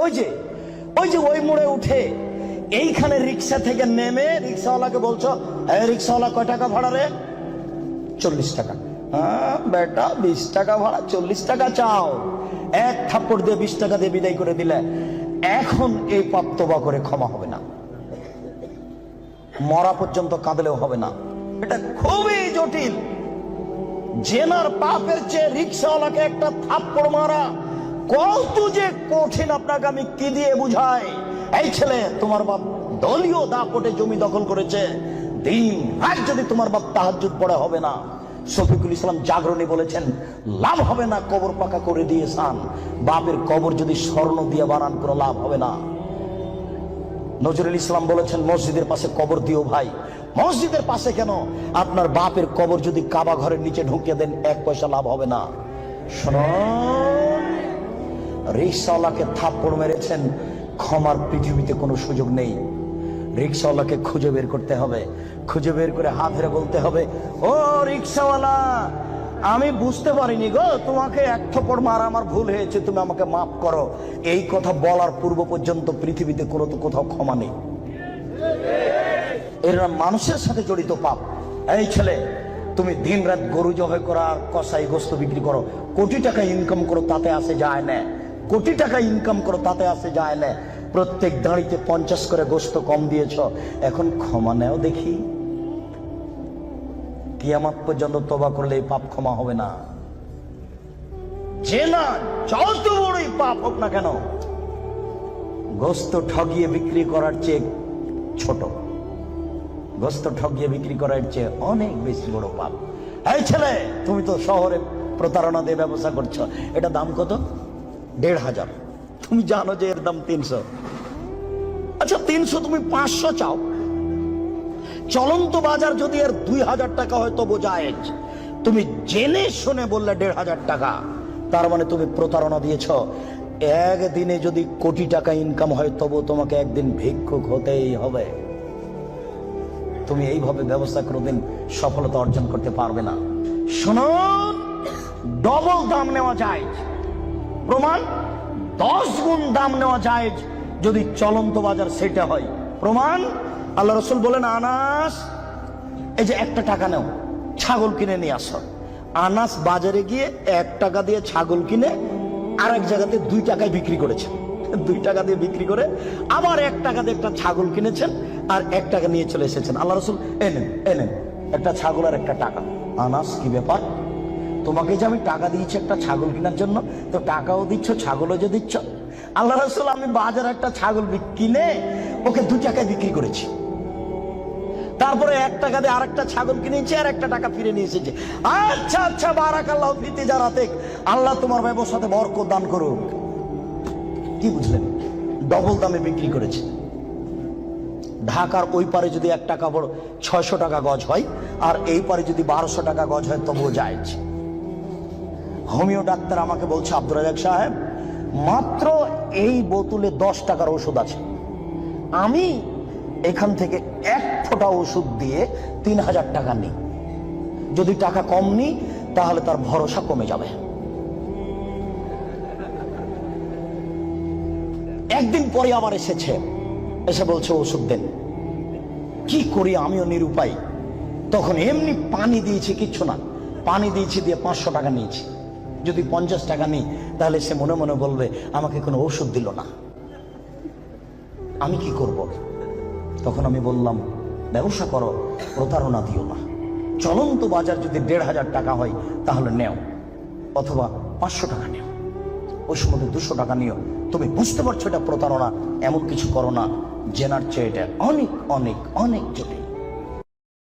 ওই যে ওই মোড়ে উঠে এইখানে রিক্সা থেকে নেমে রিক্সাওয়ালাকে বলছো, রিক্সাওয়ালা কয় টাকা ভাড়া রে? 40 টাকা। হ্যাঁ বেটা, 20 টাকা ভাড়া, 40 টাকা চাও। এক থাপ্পড় দিয়ে 20 টাকা দিয়ে বিদায় করে দিলে। এখন এই পাপ তওবা করে ক্ষমা হবে না, মরা পর্যন্ত কাঁদলেও হবে না। এটা খুবই জটিল। জেনার পাপের চেয়ে রিক্সাওয়ালাকে একটা থাপ্পড় মারা কত যে কঠিন, আপনাকে আমি কি দিয়ে বুঝাই? এই ছেলে, তোমার বাপ দলীয় দাপটে জমি দখল করেছে, দিন রাত যদি তোমার বাপ তাহাজ্জুদ পড়ে হবে না। শফিকুল ইসলাম জাগরণী বলেছেন, লাভ হবে না কবর পাকা করে দিয়েছেন, বাপের কবর যদি স্বর্ণ দিয়ে বানান করে লাভ হবে না। নজরুল ইসলাম বলেছেন, মসজিদের পাশে কবর দিও ভাই। মসজিদের পাশে কেন, আপনার বাপের কবর যদি কাবা ঘরের নিচে ঢুকিয়ে দেন 1 পয়সা লাভ হবে না। শুনুন, রিক্সাওয়ালাকে থাপ্পড় মেরেছেন, ক্ষমার পৃথিবীতে কোনো সুযোগ নেই। রিক্সাওয়ালাকে খুঁজে বের করতে হবে, খুঁজে বের করে হাত ধরে বলতে হবে, ও রিক্সাওয়ালা, আমি বুঝতে পারিনি গো, তোমাকে এক থাপ্পড় মারা আমার ভুল হয়েছে, তুমি আমাকে মাফ করো। এই কথা বলার পূর্ব পর্যন্ত পৃথিবীতে কোথাও ক্ষমা নেই। এরা মানুষের সাথে জড়িত পাপ। এই ছেলে, তুমি দিন রাত গরু জবাই করো আর কসাই গোস্ত বিক্রি করো, কোটি টাকা ইনকাম করো, তাতে আসে যায় না। কোটি টাকা ইনকাম করো, তাতে আসে যায় না। প্রত্যেক দাঁড়িতে 50 করে গোস্ত কম দিয়েছ, এখন ক্ষমা নেও দেখি। কিয়ামত পর্যন্ত তওবা করলে এই পাপ ক্ষমা হবে না। যে না যত বড়ই পাপ হোক না কেন, গোস্ত ঠগিয়ে বিক্রি করার চেয়ে ছোট, গোস্ত ঠগিয়ে বিক্রি করার চেয়ে অনেক বেশি বড় পাপ। এই ছেলে, তুমি তো শহরে প্রতারণা দিয়ে ব্যবসা করছো, এটা দাম কত? 1500। তুমি জানো যে এর দাম 300। আচ্ছা 300 তুমি 500 চাও। চলন্ত বাজার যদি এর 2000 টাকা হয় তবু জায়েজ। তুমি জেনে শুনে বললে 1500 টাকা, তার মানে তুমি প্রতারণা দিয়েছ। একদিনে যদি কোটি টাকা ইনকাম হয় তবু তোমাকে একদিন ভিক্ষুক হতেই হবে। তুমি এইভাবে ব্যবসা কোনোদিন সফলতা অর্জন করতে পারবে না। শুনুন, ডবল দাম নেওয়া যায়, প্রমাণ 10 গুণ দাম নেওয়া যায় যদি চলন্ত বাজার সেটা হয়। প্রমাণ, আল্লাহ রাসূল বলেন, আনাস, এই যে 1 টাকা নাও, ছাগল কিনে নিয়ে আসো। আনাস বাজারে গিয়ে 1 টাকা দিয়ে ছাগল কিনে আরেক জায়গাতে 2 টাকায় বিক্রি করেছেন। 2 টাকা দিয়ে বিক্রি করে আবার 1 টাকা দিয়ে একটা ছাগল কিনেছেন আর 1 টাকা নিয়ে চলে এসেছেন। আল্লাহ রাসূল, এনেন একটা ছাগল আর 1 টাকা। আনাস, কি ব্যাপার? তোমাকে যে আমি টাকা দিয়েছি একটা ছাগল কেনার জন্য, তো টাকাও দিচ্ছ, ছাগলও যে দিচ্ছ। আল্লাহ রাসূল, আমি বাজারে একটা ছাগল কিনে ওকে 2 টাকায় বিক্রি করেছি, তারপরে 1 টাকা দিয়ে আরেকটা ছাগল কিনেছি আর 1 টাকা ফিরে নিয়ে এসেছে। আচ্ছা, বারাকাল্লাহু ফি তিজারাতিক, আল্লাহ তোমার ব্যবসাতে বরকত দান করুক। কি বুঝলেন? ডবল দামে বিক্রি করেছে। ঢাকার ওই পারে যদি 1 টাকা বড় 600 টাকা গজ হয়, আর এই পারে যদি 1200 টাকা গজ হয় তবুও জায়েজ। হোমিও ডাক্তার আমাকে বলছে, আব্দুর রাজ্জাক সাহেব, মাত্র এই বোতলে 10 টাকার ওষুধ আছে, আমি এখান থেকে 1 ফোঁটা ওষুধ দিয়ে 3000 টাকা নিই। যদি টাকা কম নিই তাহলে তার ভরসা কমে যাবে। একদিন পরে আবার এসে বলছে ওষুধ দেন। কি করি, আমিও নিরুপায়। তখন এমনি পানি দিয়েছি, কিচ্ছু না, পানি দিয়েছি, দিয়ে 500 টাকা নিয়েছি। যদি 50 টাকা নিই তাহলে সে মনে মনে বলবে আমাকে কোনো ওষুধ দিল না, আমি কি করব? তখন আমি বললাম, ব্যবসা করো, প্রতারণা দিও না। চলন্ত বাজার যদি 1500 টাকা হয় তাহলে নেও, অথবা 500 টাকা নেও, ওই সময় 200 টাকা নিও। তুমি বুঝতে পারছো এটা প্রতারণা, এমন কিছু করো না। জেনার চেয়ে এটা অনেক অনেক অনেক জটিল।